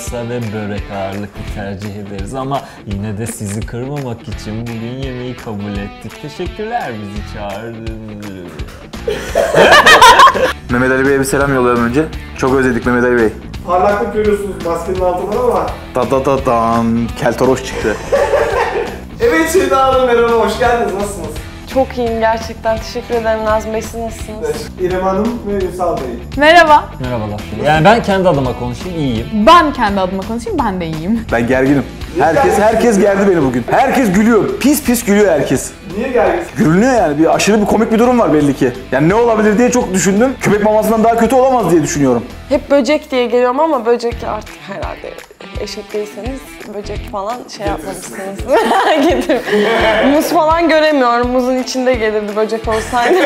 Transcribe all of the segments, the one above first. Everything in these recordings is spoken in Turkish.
pırasa ve börek ağırlıklı tercih ederiz ama yine de sizi kırmamak için bugün yemeği kabul ettik. Teşekkürler bizi çağırdığınız. Mehmet Ali Bey'e bir selam yollayalım önce. Çok özledik Mehmet Ali Bey. Parlaklık görüyorsunuz maskenin altından ama. Keltoroş çıktı. Evet Şeyda Hanım, merhaba, hoş geldiniz. Nasılsınız? Çok iyiyim gerçekten. Teşekkür ederim Nazım Bey. Siz nasılsınız? Evet. İrem Hanım ve Ünsal Bey. Merhaba. Merhabalar. Yani ben kendi adıma konuşayım, iyiyim. Ben kendi adıma konuşayım, ben de iyiyim. Ben gerginim. Herkes gerdi beni bugün. Herkes gülüyor. Pis pis gülüyor herkes. Niye gerginiz? Gülünüyor yani. Bir aşırı bir komik bir durum var belli ki. Yani ne olabilir diye çok düşündüm. Köpek mamasından daha kötü olamaz diye düşünüyorum. Hep böcek diye geliyorum ama böcek artık herhalde eşek değilseniz böcek falan şey yapmamışsınız. Getir. Muz falan göremiyorum. Muzun içinde gelirdi böcek olsaydı.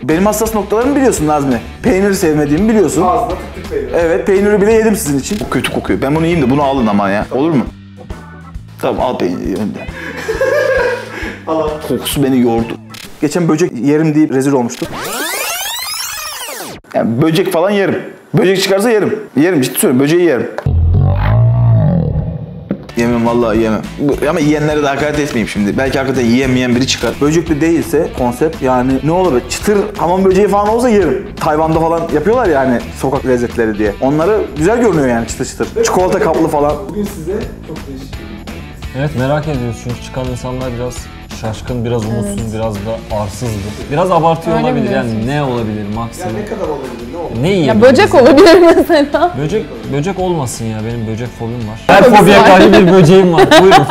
Benim hassas noktalarımı biliyorsun Nazmi. Peyniri sevmediğimi biliyorsun. Ağzına tık peynir. Evet, peyniri bile yedim sizin için. Bu kötü kokuyor. Ben bunu yiyeyim de bunu alın ama ya. Olur mu? Tamam, al peyniri önden. Falan. Kokusu beni yordu. Geçen böcek yerim deyip rezil olmuştum. Yani böcek falan yerim. Böcek çıkarsa yerim. Yerim, ciddi söylüyorum. Böceği yerim. Yemem, vallahi yemem. Ama yiyenlere de hakaret etmeyeyim şimdi. Belki hakikaten yiyemeyen biri çıkar. Böcekli değilse konsept yani ne olur, çıtır hamam böceği falan olsa yerim. Tayvan'da falan yapıyorlar yani sokak lezzetleri diye. Onları güzel görünüyor yani, çıtır çıtır. Çikolata kaplı falan. Bugün size çok değişik bir Evet, merak ediyoruz çünkü çıkan insanlar biraz şaşkın, biraz umutsuz, biraz da arsızdı. Biraz abartıyor Öyle mi olabilir yani, diyorsunuz? ne olabilir maksimum? Yani ne kadar olabilir, ne olur? Ne Ya yiyebiliriz? böcek olabilir mesela. Böcek olmasın ya, benim böcek fobim var. Her fobiye var. karşı bir böceğim var, buyurun.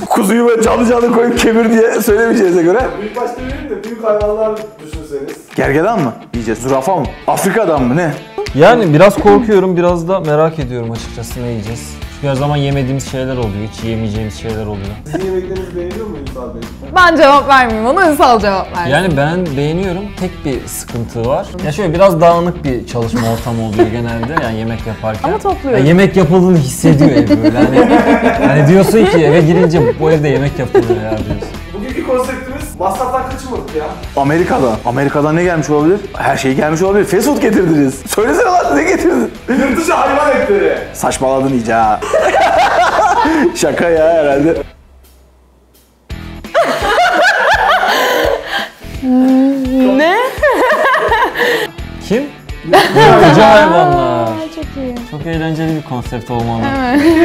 Kuzuyu böyle canlı koyup kemir diye söylemeyeceğize göre. Büyük başta vereyim de büyük hayvanlar düşünseniz. Gergedan mı yiyeceğiz? Zürafa mı? Afrika'dan mı? Ne? Yani biraz korkuyorum, biraz da merak ediyorum açıkçası ne yiyeceğiz. Çünkü her zaman yemediğimiz şeyler oluyor, hiç yemeyeceğimiz şeyler oluyor. Sizin yemeklerinizi beğeniyor mu Ünsal Bey? Ben cevap vermeyeyim, ona Ünsal cevap versin. Yani ben beğeniyorum, tek bir sıkıntı var. Ya şöyle biraz dağınık bir çalışma ortamı oluyor genelde yani yemek yaparken. Ama topluyorum. Yani yemek yapıldığını hissediyor ev böyle hani diyorsun ki eve girince bu evde yemek yapılıyor ya diyorsun. Bugünkü konseptimiz masraftan kaçınmadık ya. Amerika'dan ne gelmiş olabilir? Her şey gelmiş olabilir. Fast food getirdiniz. Söylesene lan, ne getirdin? Yırtıcı hayvan etleri. Saçmaladın iyice ha. Şaka ya herhalde. Ne? Kim? Yırtıcı hayvanlar. Çok iyi. Çok eğlenceli bir konsept olmalı.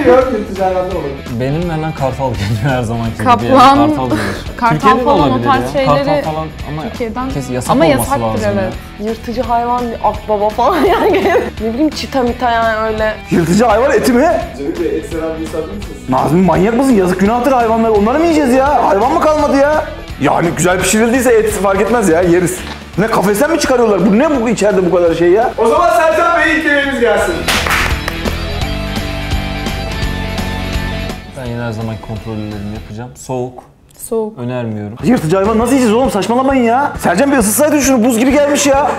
Yok, yırtıcı hayvanlar olur. Benim hemen kartal geliyor her zamanki gibi. Kaplan, Yani kartal gelir. kartal Türkiye'de de falan, o olabilir tarz ya. şeyleri Kartal falan ama Türkiye'den yasak ama olması yasaktır lazım evet. ya. Yırtıcı hayvan, akbaba falan yani. Ne bileyim çita mita yani öyle. Yırtıcı hayvan eti mi? Cemil Bey, et seven bir insan değil misiniz? Nazmi, manyak mısın? Yazık günahtır hayvanlar. Onları mı yiyeceğiz ya? Hayvan mı kalmadı ya? Yani güzel pişirildiyse et fark etmez ya, yeriz. Ne, kafesten mi çıkarıyorlar? Bu ne bu içeride bu kadar şey ya? O zaman Sercan Bey ilk yemeğimiz gelsin. Ben yine her zaman kontrollerimi yapacağım. Soğuk. Soğuk. Önermiyorum. Yırtıcı hayvan nasıl yiyeceğiz oğlum? Saçmalamayın ya. Sercan bir ısıtsaydın şunu, buz gibi gelmiş ya.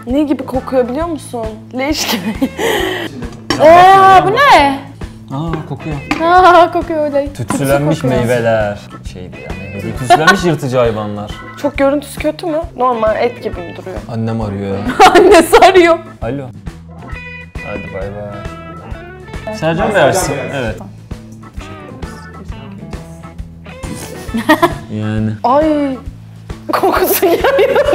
Ne gibi kokuyor biliyor musun? Leş gibi. Bu ne? Aa, kokuyor. Kokuyor öyle. Tütsülenmiş kokuyor. meyveler. Şeydi ya, meyve değil. Tütsülenmiş yırtıcı hayvanlar. Çok görüntüsü kötü mü? Normal et gibi mi duruyor? Annem arıyor ya. Annesi arıyor. Alo. Hadi bay bay. Sercan Bey açsın. Bey açsın. Evet. Yani. Ay kokusu geliyor.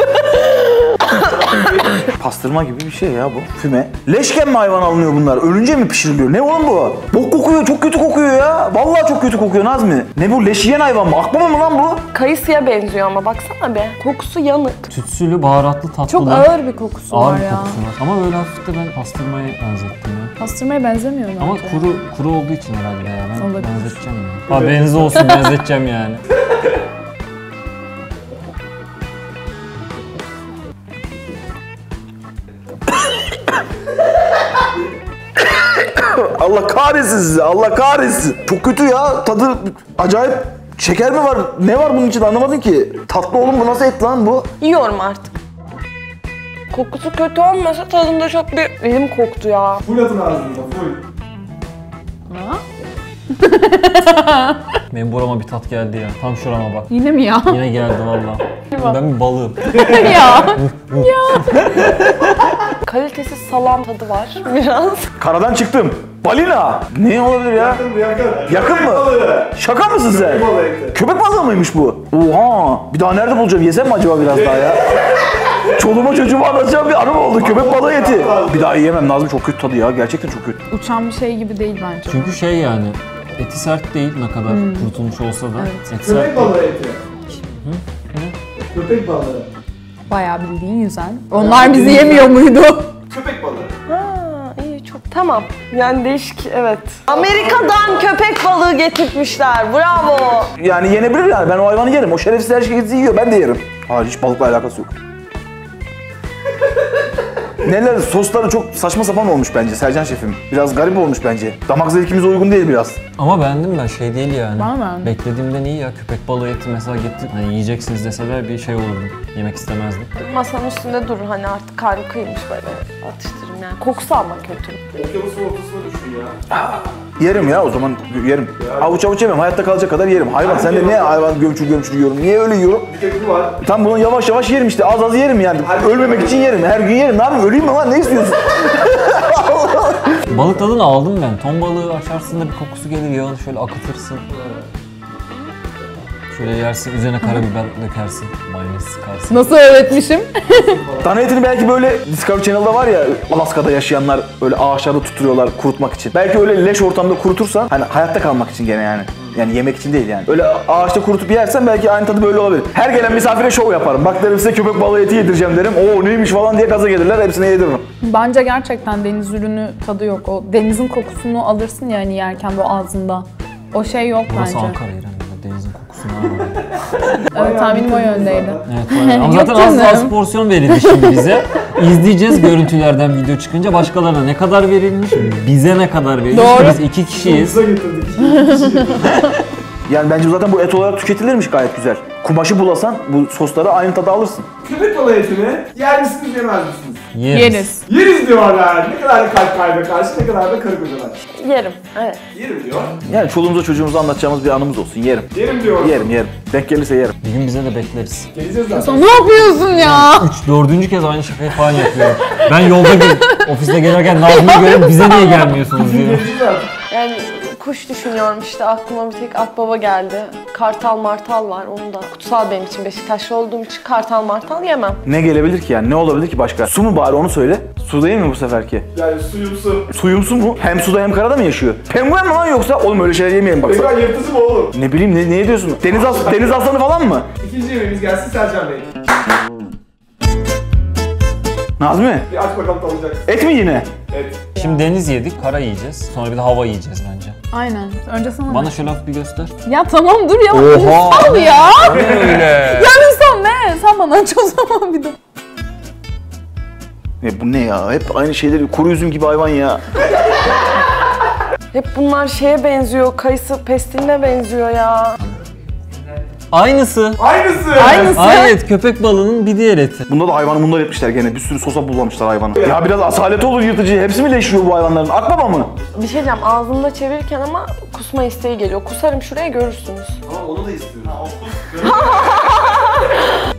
Pastırma gibi bir şey ya bu. Füme. Leşken mi hayvan alınıyor bunlar? Ölünce mi pişiriliyor? Ne oğlum bu? Bok kokuyor, çok kötü kokuyor ya. Vallahi çok kötü kokuyor Nazmi. Ne bu, leş yiyen hayvan mı? Akbaba mı lan bu? Kayısıya benziyor ama baksana be. Kokusu yanık. Tütsülü, baharatlı, tatlı. Çok ağır bir kokusu Ağır var bir ya. kokusu var. Ama böyle hafif de ben pastırmaya benzettim ya. Pastırmaya benzemiyor bence. Ama kuru olduğu için herhalde ya. Ben Olabilir. benzeteceğim ya. Haberiniz olsun, benzeteceğim yani. Allah kahretsin sizi, Allah kahretsin. Çok kötü ya, tadı acayip. Şeker mi var? Ne var bunun içinde anlamadım ki. Tatlı oğlum, bu nasıl et lan bu? Yiyorum artık. Kokusu kötü olmasa tadında çok bir elim koktu ya. Full atın ağzınıza, full. Benim burama bir tat geldi ya. Tam şurama bak. Yine mi ya? Yine geldi valla. Ben bir balığım. ya. kalitesiz salam tadı var biraz. Karadan çıktım. Balina. Ne olabilir ya? Yakın. Yakın mı? Balığı. Şaka mısın sen? Köpek balığı eti. Köpek balığı mıymış bu? Oha! Bir daha nerede bulacağım? Yesem mi acaba biraz daha ya? Çoluğuma çocuğuma anlatacağım bir anım oldu. Köpek balığı eti. Bir daha yiyemem. Nazım çok kötü tadı ya. Gerçekten çok kötü. Uçan bir şey gibi değil bence. Çünkü şey yani eti sert değil ne kadar kurutulmuş olsa da. Evet. Et sert Köpek değil. balığı eti. Köpek balığı. Bayağı bildiğin güzel. Onlar bizi yemiyor muydu? Köpek balığı. Ha, iyi çok tamam. Yani değişik evet. Amerika'dan köpek balığı getirtmişler. Bravo. Yani yenebilir yani. Ben o hayvanı yerim. O şerefsiz her şeyi yiyor. Ben de yerim. Hayır hiç balıkla alakası yok. Neler sosları çok saçma sapan olmuş bence Sercan şefim. Biraz garip olmuş bence. Damak zevkimize uygun değil biraz. Ama beğendim ben şey değil yani. Ben beğendim. Beklediğimden iyi ya köpek balığı eti mesela getir. Hani yiyeceksiniz deseler bir şey olurdu. Yemek istemezdim. Masanın üstünde durur hani artık karnı kıymış böyle atıştırırım yani. Kokusu ama kötü. Okyanusun ortasına düştün ya. Yerim ya o zaman yerim. Avuç avuç yemem. Hayatta kalacak kadar yerim. Hayvan sen de ne hayvan gömçür yiyorum. Niye öyle yiyorum? Bir tek bu var. Tam bunu yavaş yavaş yerim işte. Az az yerim yani. Ölmemek için yerim. Her gün yerim. Ne yapayım? Öleyim mi lan? Ne istiyorsun? Balık tadını aldım ben. Ton balığı açarsın da bir kokusu gelir yağını şöyle akıtırsın. Şöyle yersin üzerine karabiber dökersin. Mayonez sıkarsın. Nasıl öğretmişim? Dana etini belki böyle Discovery Channel'da var ya Alaska'da yaşayanlar öyle ağaçlarda tutuyorlar kurutmak için. Belki öyle leş ortamda kurutursan hani hayatta kalmak için gene yani. Yani yemek için değil yani. Öyle ağaçta kurutup yersen belki aynı tadı böyle olabilir. Her gelen misafire şov yaparım. Bak derim size köpek balığı eti yedireceğim derim. Oo neymiş falan diye gaza gelirler. Hepsine yediririm. Bence gerçekten deniz ürünü tadı yok. O denizin kokusunu alırsın ya hani yerken bu ağzında. O şey yok Burası bence. Ankara İrem. Denizin kokusunu almadım. Evet tahminim o yöndeydi. Evet, bayağı. Ama Yok zaten az canım. porsiyon verildi şimdi bize. İzleyeceğiz görüntülerden video çıkınca başkalarına ne kadar verilmiş, bize ne kadar verilmiş. Doğru. Biz 2 kişiyiz. Bize getirdik. Yani bence zaten bu et olarak tüketilirmiş gayet güzel. Kumaşı bulasan bu sosları aynı tadı alırsın. Köpek balığı etini yer misiniz yemez misiniz? Yeriz. Yeriz diyorlar. Ne kadar da kalp kalbe karşı, ne kadar da karı kocalar. Yerim evet. Yerim diyor. Yani çoluğumuza çocuğumuza anlatacağımız bir anımız olsun. Yerim. Yerim diyor. Yerim. Denk gelirse yerim. Bir gün bize de bekleriz. Geleceğiz zaten. Sen ne yapıyorsun ya? 4. kez aynı şakayı falan yapıyorum. Ben yolda ofiste gelirken Nazmi'yi görüp bize niye gelmiyorsunuz diyor. Geleceğiz zaten. Yani kuş düşünüyorum işte aklıma bir tek akbaba geldi. Kartal martal var onu da kutsal benim için Beşiktaşlı olduğum için kartal martal yemem. Ne gelebilir ki yani? Ne olabilir ki başka? Su mu bari onu söyle. Su değil mi bu seferki? Yani suyumsu. Suyumsu mu? Hem suda hem karada mı yaşıyor? Penguen mi lan yoksa? Oğlum öyle şeyler yemeyelim baksana. Peki yırtıcı mı oğlum? Ne bileyim ne diyorsun? Deniz aslanı falan mı? İkinci yemeğimiz gelsin Sercan Bey. Nazmi? Bir aç bakalım alacak. Et mi yine? Evet. Şimdi deniz yedik, kara yiyeceğiz. Sonra bir de hava yiyeceğiz bence. Aynen. Önce sana. Bana şöyle hafif bir göster. Ya tamam dur ya. Oha! Sal ya. Öyle. Ya insan ne? Sen bana aç o zaman bir de. Bu ne ya? Hep aynı şeyleri kuru üzüm gibi hayvan ya. Hep bunlar şeye benziyor, kayısı pestiline benziyor ya. Aynısı. Aynısı. Evet, köpek balığının bir diğer eti. Bunda da hayvanı bunlar etmişler gene. Bir sürü sosa bulamışlar hayvanı. Ya biraz asaleti olur yırtıcı. Hepsi mi leşiyor bu hayvanların? Akbaba mı? Bir şey diyeceğim ağzımda çevirirken ama kusma isteği geliyor. Kusarım şuraya görürsünüz. Ama onu da istiyorum.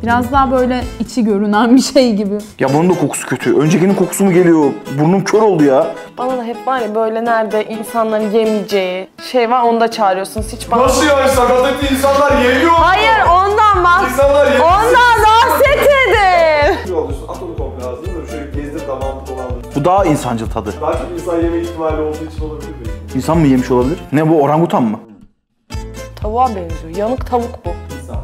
Biraz daha böyle içi görünen bir şey gibi. Ya bunun da kokusu kötü. Öncekinin kokusu mu geliyor? Burnum kör oldu ya. Bana da hep var ya böyle nerede insanların yemeyeceği şey var onu da çağırıyorsunuz. Hiç bana... Nasıl yani sakat etli insanlar yemiyor? Hayır ondan İnsanlar yemiyor. Ondan bahsetmedim. Ne oluyorsun? At onu komple ağzına böyle şöyle gezdir damağını dolandır. Bu daha insancıl tadı. Daha çok insan yeme ihtimali olduğu için olabilir mi? İnsan mı yemiş olabilir? Ne bu orangutan mı? Tavuğa benziyor. Yanık tavuk bu. İnsan.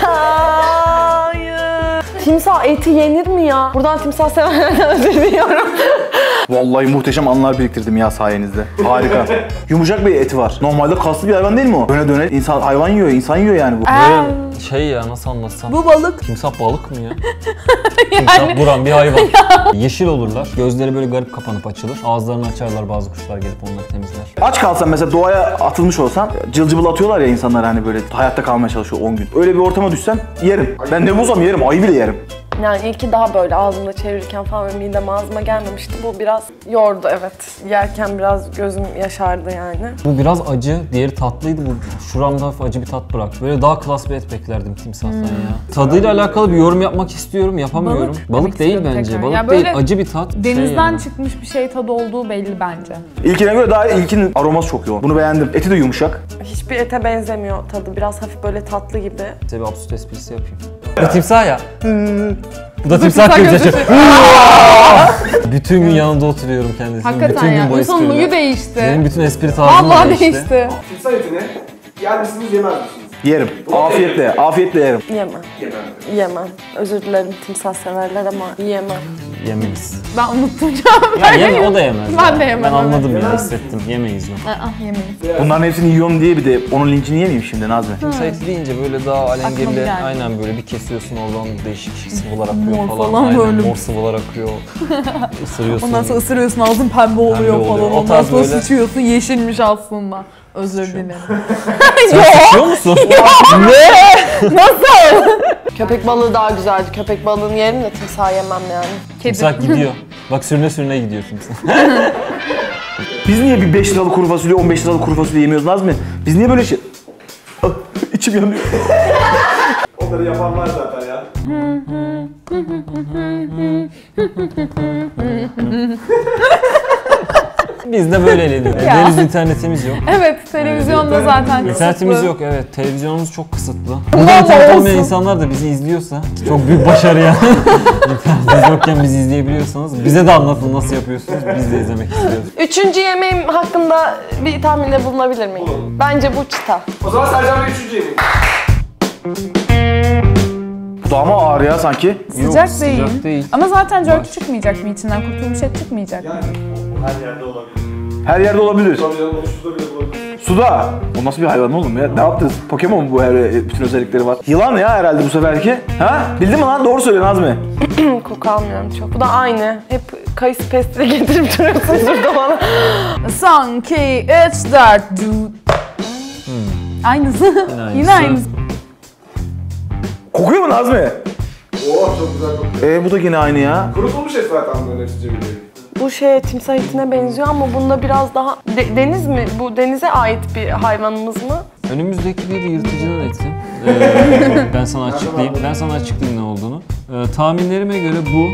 Hayır. Timsah eti yenir mi ya? Buradan timsah sevenlerden özür diliyorum. Vallahi muhteşem anlar biriktirdim ya sayenizde. Harika. Yumuşak bir eti var. Normalde kaslı bir hayvan değil mi o? Döne döne insan hayvan yiyor, insan yiyor yani bu. Böyle şey ya nasıl anlatsam. Bu balık. Timsah balık mı ya? Timsah vuran bir hayvan. Yeşil olurlar. Gözleri böyle garip kapanıp açılır. Ağızlarını açarlar bazı kuşlar gelip onları temizler. Aç kalsan mesela doğaya atılmış olsan cılcıbıl atıyorlar ya insanlar hani böyle hayatta kalmaya çalışıyor 10 gün. Öyle bir ortama düşsem yerim. Ben ne bulsam yerim, ayı bile yerim. Yani ilki daha böyle ağzımda çevirirken falan ve midem ağzıma gelmemişti. Bu biraz yordu evet. Yerken biraz gözüm yaşardı yani. Bu biraz acı, diğeri tatlıydı. Bu şuramda hafif acı bir tat bıraktı. Böyle daha klas bir et beklerdim timsahtan ya. Tadıyla alakalı bir yorum yapmak istiyorum, yapamıyorum. Balık değil istiyorum bence. tekrar. Balık Ya değil, böyle acı bir tat. Denizden yani. çıkmış bir şey tadı olduğu belli bence. İlkine göre daha ilkinin aroması çok yoğun. Bunu beğendim. Eti de yumuşak. Hiçbir ete benzemiyor tadı. Biraz hafif böyle tatlı gibi. Size bir absürt esprisi yapayım. Bu timsah ya. Bu da timsah gibi seçiyor. Bütün gün yanında oturuyorum kendisinin. Hakikaten bütün ya. gün bu İnsanın espriler. huyu değişti. Benim bütün espri tarzım Vallahi değişti. değişti. Timsah etini yer misiniz yemez misiniz? Yerim. Afiyetle, afiyetle yerim. Yemem. Yemem. Yemem. Özür dilerim timsah severler ama yiyemem. Yemeyiz. Ben unuttum. Ya yeme, o da yemez. Ben ya. de yemem, Ben evet. anladım ya, hissettim. Yemeyiz lan. Yemeyiz. Bunların hepsini yiyorum diye bir de onun linkini yemeyeyim şimdi Nazmi. Timsah eti deyince böyle daha Aklıma alengirli, geldi. aynen böyle bir kesiyorsun oradan değişik sıvılar akıyor Mor falan. falan Aynen, böyle. mor sıvılar akıyor. Isırıyorsun. Ondan sonra ısırıyorsun ağzın pembe oluyor oluyor. falan. O Ondan tarz sonra böyle- sıçıyorsun yeşilmiş aslında. Özür dilerim. Sen sıçıyor musun? Köpek balığı daha güzeldi. Köpek balığını yerim de timsah yemem yani. Kedi. Timsah gidiyor. Bak sürüne sürüne gidiyor timsah. Biz niye bir 5 liralık kuru fasulye, 15 liralık kuru fasulye yemiyoruz Nazmi? Biz niye böyle şey... Ah, İçim yanıyor. Onları yapanlar zaten ya. Biz de böyle eğleniyoruz. Ya. Deniz internetimiz yok. Evet, televizyonda zaten İnternetimiz kısıtlı. yok, evet. Televizyonumuz çok kısıtlı. Burada internet olmayan olsun. insanlar da bizi izliyorsa çok büyük başarı yani. İnternetiniz yokken bizi izleyebiliyorsanız bize de anlatın nasıl yapıyorsunuz. Biz de izlemek istiyoruz. Üçüncü yemeğim hakkında bir tahminde bulunabilir miyim? Bence bu çıta. O zaman Sercan Bey 3. yemeği. Bu da ama ağır ya sanki. Sıcak Yok, değil. sıcak değil. Ama zaten jerky çıkmayacak mı içinden? Kurtulmuş et çıkmayacak mı? Yani o her yerde olabilir. Her yerde olabilir. Tabii canım onu suda bile bulabilir. Suda. O nasıl bir hayvan oğlum ya? Ne yaptınız? Pokemon mu bu her bütün özellikleri var? Yılan ya herhalde bu seferki. Ha? Bildin mi lan? Doğru söyle Nazmi. Koku almıyorum çok. Bu da aynı. Hep kayısı pestili getirip duruyorsunuz burada bana. Son, 2, 3, 4. Aynısı. Yine aynısı. Kokuyor mu Nazmi? Oo çok güzel kokuyor. Bu da yine aynı ya. Kurutulmuş et zaten bunların hepsi cebinde. Bu timsah etine benziyor ama bunda biraz daha... deniz mi? Bu denize ait bir hayvanımız mı? Önümüzdeki bir yırtıcının eti. Ben sana açıklayayım. Ben sana açıklayayım ne olduğunu. Tahminlerime göre bu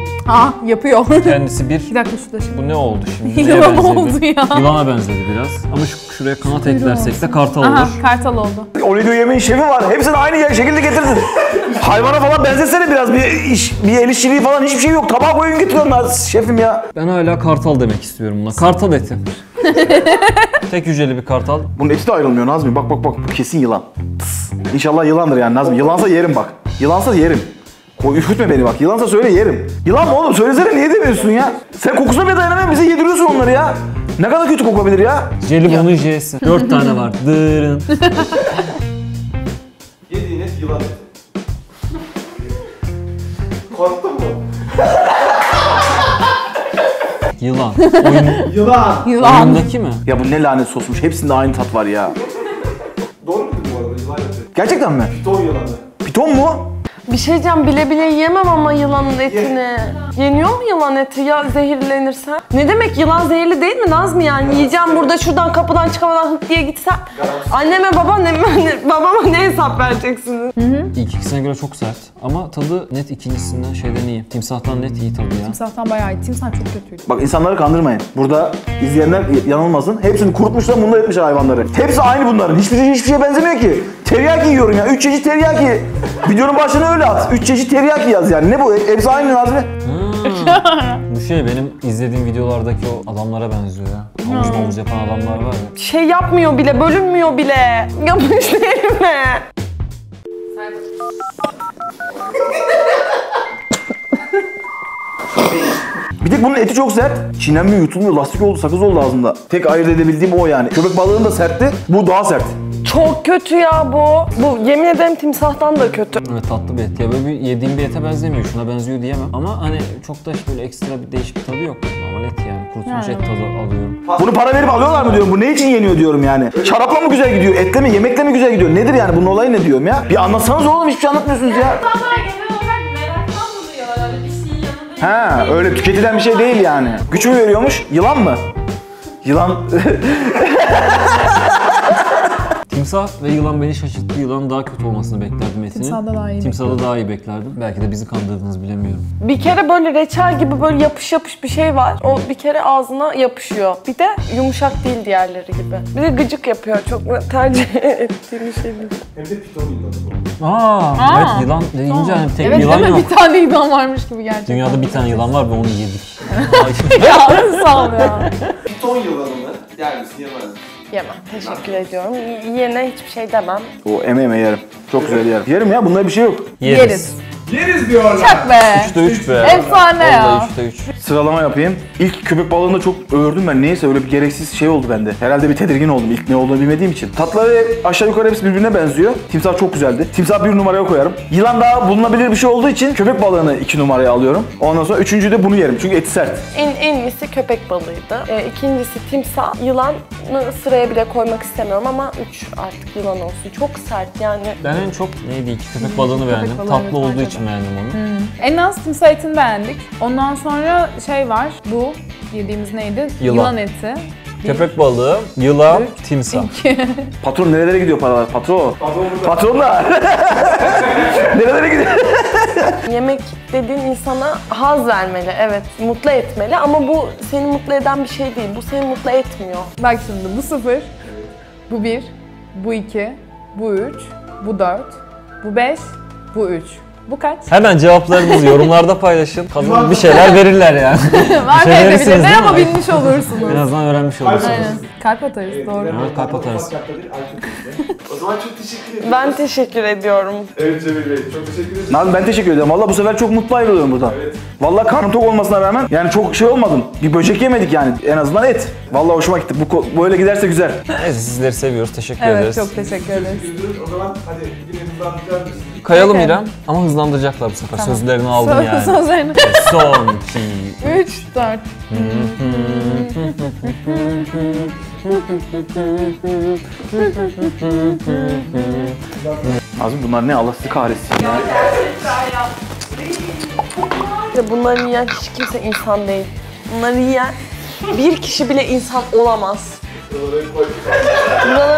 Yapıyor. kendisi bir... Bir dakika şurada şimdi. Bu ne oldu şimdi? Neye Yılan benzedi? oldu ya. Yılana benzedi biraz. Ama şuraya kanat eklersek de kartal Aha, olur. kartal oldu. Oligo yemeğin şefi var. Hepsini aynı şekilde getirdin. Hayvana falan benzetsene biraz. Bir el işçiliği falan hiçbir şey yok. Tabağa koyun getiriyorlar şefim ya. Ben hala kartal demek istiyorum buna. Kartal eti. Tek hücreli bir kartal. Bunun eti de ayrılmıyor Nazmi. Bak. Bu kesin yılan. Tıs. İnşallah yılandır yani Nazmi. Yılansa yerim bak. Yılansa yerim. Ürkütme beni bak. Yılansa söyle yerim. Yılan mı oğlum? Söylesene niye demiyorsun ya? Sen kokusuna bile dayanamıyorsun. Bize yediriyorsun onları ya. Ne kadar kötü kokabilir ya? Jelibon'un J'si. 4 tane var. Dırın. Yediğin et yılan eti. Korktun mu? Yılan. Yılan. Yılan. Oyundaki mi? Ya bu ne lanet sosmuş. Hepsinde aynı tat var ya. Doğru mu dedim bu arada yılan eti? Gerçekten mi? Piton yılanı. Piton mu? Bir şey diyeceğim, bile bile yiyemem ama yılanın etini. Yeniyor mu yılan eti ya zehirlenirsen? Ne demek, yılan zehirli değil mi Nazmi yani? Yiyeceğim burada şuradan kapıdan çıkamadan hık diye gitsem. Anneme babama ne hesap vereceksiniz? İlk ikisine göre çok sert. Ama tadı net ikincisinden şeyden iyi. Timsahtan net iyi tadı ya. Timsahtan bayağı iyi. Timsah çok kötüydü. Bak insanları kandırmayın. Burada izleyenler yanılmasın. Hepsini kurutmuşlar, bunlar etmişler hayvanları. Hepsi aynı bunların. Hiçbir şeye benzemiyor ki. Teriyaki yiyorum ya. 3 çeşit teriyaki. Videonun başına öyle at. 3 çeşit teriyaki yaz yani. Ne bu? Hepsi aynı Nazmi. Bu şey benim izlediğim videolardaki o adamlara benziyor ya. Havuz yapan adamlar var ya. Şey yapmıyor bile, bölünmüyor bile. Yapış değil mi? Bir tek bunun eti çok sert. Çiğnenmiyor, yutulmuyor. Lastik oldu, sakız oldu ağzımda. Tek ayırt edebildiğim o yani. Köpek balığının da sertti. Bu daha sert. Çok kötü ya bu. Bu yemin ederim timsahtan da kötü. Evet, tatlı bir et. Ya böyle bir yediğim bir ete benzemiyor. Şuna benziyor diyemem. Ama hani çok da böyle ekstra bir değişik bir tadı yok. Normal et yani. Kurutulmuş et tadı alıyorum. Bunu para verip alıyorlar mı diyorum. Bu ne için yeniyor diyorum yani. Şarapla mı güzel gidiyor? Etle mi? Yemekle mi güzel gidiyor? Nedir yani? Bunun olayı ne diyorum ya? Bir anlatsanız oğlum, hiçbir şey anlatmıyorsunuz ya. İnsanlar genel olarak meraktan buluyor. Ha, öyle tüketilen bir şey değil yani. Güç mü veriyormuş? Yılan mı? Yılan... Timsah ve yılan beni şaşırttı. Yılanın daha kötü olmasını beklerdim etini. Timsahda daha iyi Timsahda daha iyi beklerdim. Belki de bizi kandırdınız, bilemiyorum. Bir kere böyle reçel gibi böyle yapış yapış bir şey var. O bir kere ağzına yapışıyor. Bir de yumuşak değil diğerleri gibi. Bir de gıcık yapıyor. Çok tercih ettiğim bir şey değil. Hem de piton yılanı bu. Evet, yılan deyince hani tek Evet yılan değil mi? yok. Bir tane yılan varmış gibi gerçekten. Dünyada bir tane yılan var ve onu yedik. Ya sağ ol ya. Piton yılanını yer misin yemez misin? Yemem. Teşekkür ediyorum. Yiyene hiçbir şey demem. O eme yerim. Çok güzel yerim. Yerim ya, bunda bir şey yok. Yeriz. Yeriz diyorlar. Çak be. 3'te 3 be. Efsane ya. Vallahi 3'te 3. Sıralama yapayım. İlk köpek balığında çok övürdüm ben. Neyse öyle bir gereksiz şey oldu bende. Herhalde bir tedirgin oldum ilk ne olduğunu bilmediğim için. Tatları aşağı yukarı hepsi birbirine benziyor. Timsah çok güzeldi. Timsah 1 numaraya koyarım. Yılan daha bulunabilir bir şey olduğu için köpek balığını 2 numaraya alıyorum. Ondan sonra 3. de bunu yerim. Çünkü eti sert. En iyisi köpek balığıydı. İkincisi timsah. Yılanı sıraya bile koymak istemiyorum ama 3 artık yılan olsun. Çok sert yani. Ben en çok neydi, iki köpek balığını beğendim. balığı, Tatlı evet, olduğu bence için beğendim onu. En az timsah etini beğendik. Ondan sonra şey var. Bu yediğimiz neydi? Yılan. eti. Köpek balığı, yılan, timsah. Patron nerelere gidiyor paralar? Patron. Patronlar. Nerelere gidiyor? Yemek dediğin insana haz vermeli, evet, mutlu etmeli ama bu seni mutlu eden bir şey değil. Bu seni mutlu etmiyor. Bak şimdi bu 0, bu 1, bu 2, bu 3, bu 4, bu 5, bu 3. Bu kaç? Hemen cevaplarınızı yorumlarda paylaşın. Kadın bir şeyler verirler yani. Var şey verirsiniz verebilirler değil ama mi? bilmiş olursunuz. En azından öğrenmiş olursunuz. Aynen. Kalp atarız doğru. Evet, kalp atarız. O zaman çok teşekkür ederim. Ben teşekkür ediyorum. Evet Cemil Bey, çok teşekkür ederim. Abi ben teşekkür ederim. Valla bu sefer çok mutlu ayrılıyorum buradan. Evet. Valla karnım tok olmasına rağmen yani çok şey olmadım. Bir böcek yemedik yani. En azından et. Valla hoşuma gitti. Böyle giderse güzel. Neyse, sizleri seviyoruz. Teşekkür Evet ederiz. çok teşekkür ederiz. Güldürün. O zaman hadi yine hızlandıracağız biz. Kayalım Peki. İrem ama hızlandıracaklar bu sefer. Sözlerini aldım yani. Sözlerini. Son 2. 3, 4. Azim bunlar ne, Allah sizi kahretsin ya. Ve bunları yiyen hiç kimse insan değil. Bunları yiyen bir kişi bile insan olamaz. Buraları koyduk. Buraları